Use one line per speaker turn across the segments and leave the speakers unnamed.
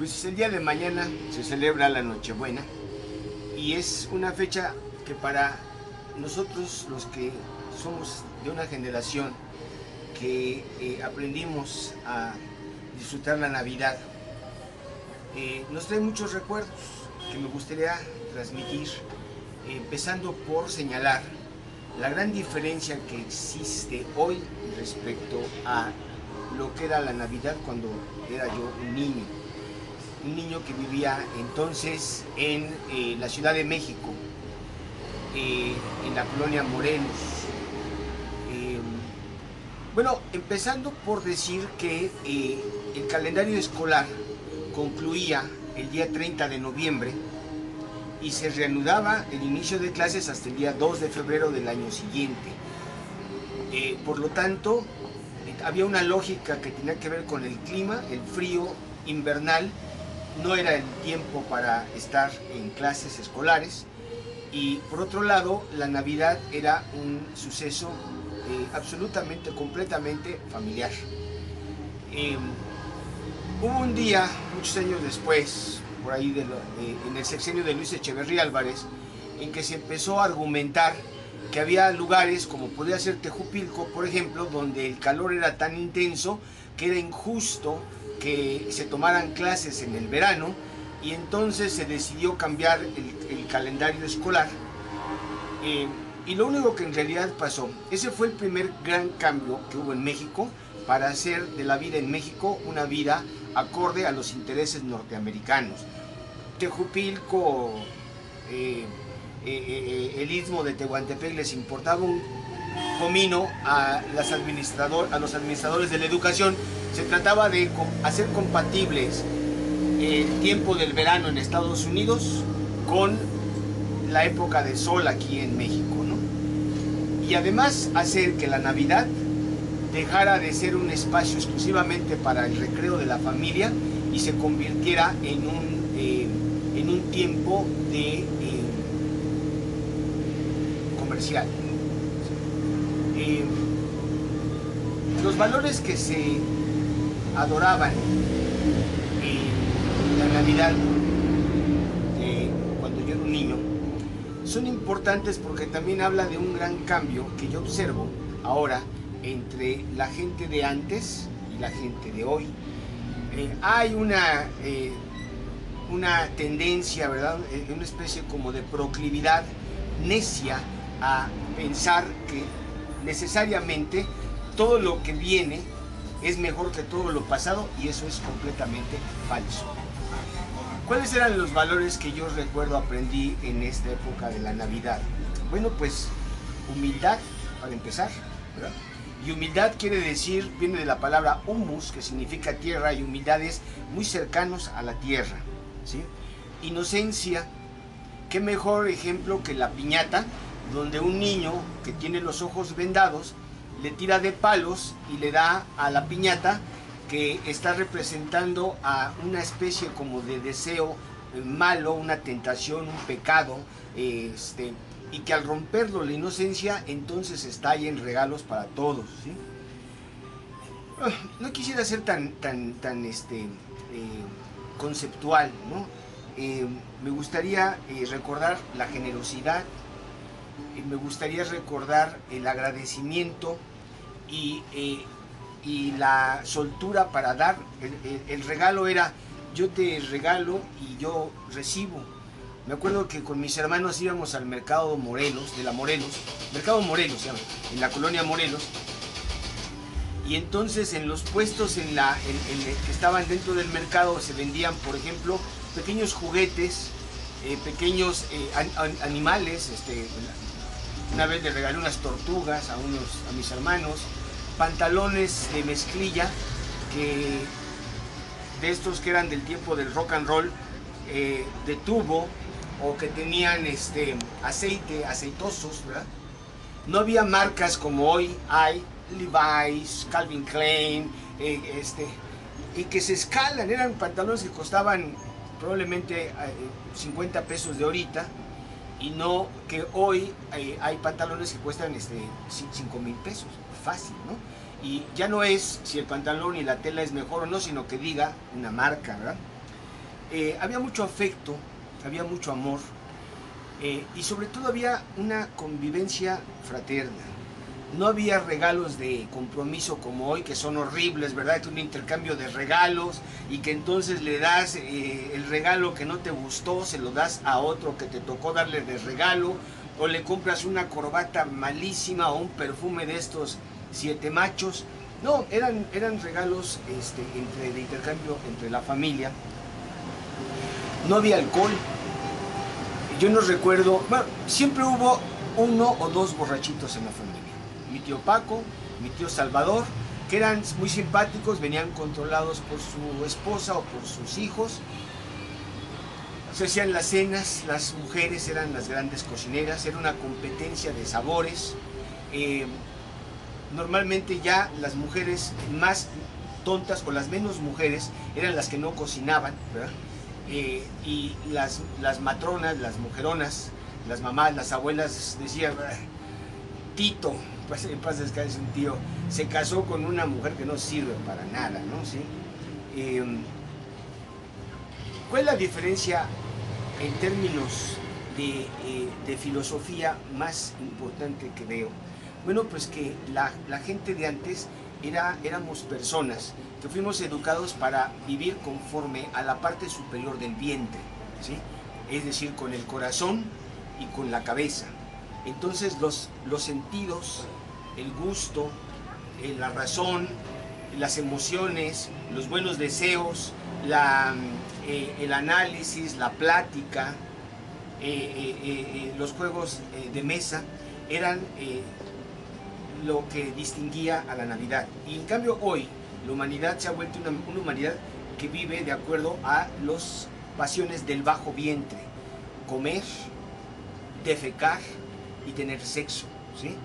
Pues el día de mañana se celebra la Nochebuena y es una fecha que para nosotros los que somos de una generación que aprendimos a disfrutar la Navidad, nos trae muchos recuerdos que me gustaría transmitir, empezando por señalar la gran diferencia que existe hoy respecto a lo que era la Navidad cuando era yo un niño que vivía entonces en la Ciudad de México, en la colonia Morelos. Bueno, empezando por decir que el calendario escolar concluía el día 30 de noviembre y se reanudaba el inicio de clases hasta el día 2 de febrero del año siguiente. Por lo tanto, había una lógica que tenía que ver con el clima, el frío invernal. No era el tiempo para estar en clases escolares, y por otro lado la Navidad era un suceso absolutamente, completamente familiar. Hubo un día, muchos años después, por ahí en el sexenio de Luis Echeverría Álvarez, en que se empezó a argumentar que había lugares como podía ser Tejupilco, por ejemplo, donde el calor era tan intenso que era injusto que se tomaran clases en el verano, y entonces se decidió cambiar el calendario escolar. Y lo único que en realidad pasó, ese fue el primer gran cambio que hubo en México para hacer de la vida en México una vida acorde a los intereses norteamericanos. Tejupilco, el istmo de Tehuantepec les importaba un comino a los administradores de la educación. Se trataba de hacer compatibles el tiempo del verano en Estados Unidos con la época de sol aquí en México, ¿no? Y además hacer que la Navidad dejara de ser un espacio exclusivamente para el recreo de la familia y se convirtiera en un tiempo de comercial. Los valores que se adoraban en la Navidad cuando yo era un niño son importantes porque también habla de un gran cambio que yo observo ahora entre la gente de antes y la gente de hoy. Hay una tendencia, ¿verdad? Una especie como de proclividad necia a pensar que necesariamente todo lo que viene es mejor que todo lo pasado, y eso es completamente falso. ¿Cuáles eran los valores que yo recuerdo aprendí en esta época de la Navidad? Bueno, pues humildad, para empezar, ¿verdad? Y humildad quiere decir, viene de la palabra humus, que significa tierra, y humildad es muy cercanos a la tierra, ¿sí? Inocencia, qué mejor ejemplo que la piñata, donde un niño que tiene los ojos vendados le tira de palos y le da a la piñata, que está representando a una especie como de deseo malo, una tentación, un pecado, y que al romperlo la inocencia entonces estalla en regalos para todos, ¿sí? No quisiera ser tan conceptual, ¿no? Me gustaría recordar la generosidad, me gustaría recordar el agradecimiento y la soltura para dar. El regalo era: yo te regalo y yo recibo. Me acuerdo que con mis hermanos íbamos al mercado Morelos, mercado Morelos se llama, en la colonia Morelos, y entonces en los puestos que estaban dentro del mercado se vendían, por ejemplo, pequeños juguetes, pequeños animales. Una vez le regalé unas tortugas a mis hermanos, pantalones de mezclilla, de estos que eran del tiempo del rock and roll, de tubo, o que tenían aceitosos, ¿verdad? No había marcas como hoy hay, Levi's, Calvin Klein, y que se escalan. Eran pantalones que costaban probablemente 50 pesos de ahorita, y no que hoy hay pantalones que cuestan 5,000 pesos, fácil, ¿no? Y ya no es si el pantalón y la tela es mejor o no, sino que diga una marca, ¿verdad? Había mucho afecto, había mucho amor, y sobre todo había una convivencia fraterna. No había regalos de compromiso como hoy, que son horribles, ¿verdad? Un intercambio de regalos y que entonces le das el regalo que no te gustó, se lo das a otro que te tocó darle de regalo, o le compras una corbata malísima o un perfume de estos 7 machos. No, eran regalos de intercambio entre la familia. No había alcohol. Yo no recuerdo, bueno, siempre hubo 1 o 2 borrachitos en la familia. Mi tío Paco, mi tío Salvador, que eran muy simpáticos, venían controlados por su esposa o por sus hijos. Se hacían las cenas, las mujeres eran las grandes cocineras, era una competencia de sabores. Normalmente ya las mujeres más tontas o las menos mujeres eran las que no cocinaban, ¿verdad? Y las matronas, las mujeronas, las mamás, las abuelas decían: Tito, pues en paz descanse, un tío, se casó con una mujer que no sirve para nada, ¿no? ¿Sí? ¿Cuál es la diferencia en términos de filosofía más importante que veo? Bueno, pues que la gente de antes éramos personas que fuimos educados para vivir conforme a la parte superior del vientre, ¿sí? Es decir, con el corazón y con la cabeza. Entonces los sentidos, el gusto, la razón, las emociones, los buenos deseos, el análisis, la plática, los juegos de mesa eran lo que distinguía a la Navidad. Y en cambio hoy la humanidad se ha vuelto una humanidad que vive de acuerdo a las pasiones del bajo vientre: comer, defecar y tener sexo, ¿sí?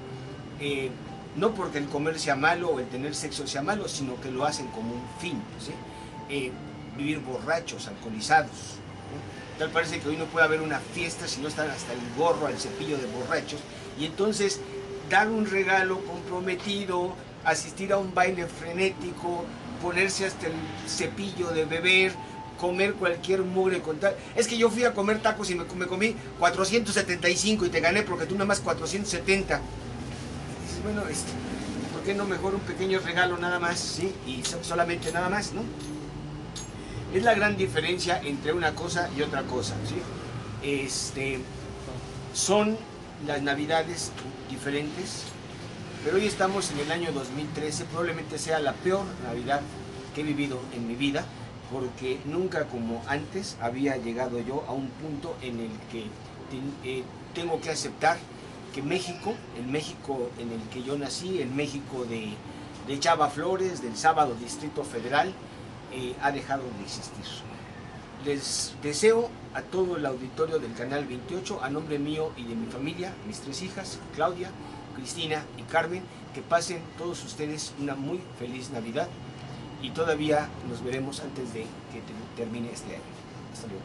No porque el comer sea malo o el tener sexo sea malo, sino que lo hacen como un fin, ¿sí? Vivir borrachos, alcoholizados, ¿no? Tal parece que hoy no puede haber una fiesta si no están hasta el gorro, al cepillo de borrachos, y entonces dar un regalo comprometido, asistir a un baile frenético, ponerse hasta el cepillo de beber, comer cualquier mugre con tal. Es que yo fui a comer tacos y me comí 475 y te gané porque tú nada más 470. Dices, bueno, ¿por qué no mejor un pequeño regalo nada más, ¿sí? Y solamente nada más, ¿no? Es la gran diferencia entre una cosa y otra cosa, ¿sí? Son las navidades diferentes, pero hoy estamos en el año 2013, probablemente sea la peor Navidad que he vivido en mi vida, porque nunca como antes había llegado yo a un punto en el que tengo que aceptar que México, el México en el que yo nací, el México de Chava Flores, del Sábado Distrito Federal, ha dejado de existir. Les deseo a todo el auditorio del Canal 28, a nombre mío y de mi familia, mis 3 hijas, Claudia, Cristina y Carmen, que pasen todos ustedes una muy feliz Navidad, y todavía nos veremos antes de que termine este año. Hasta luego.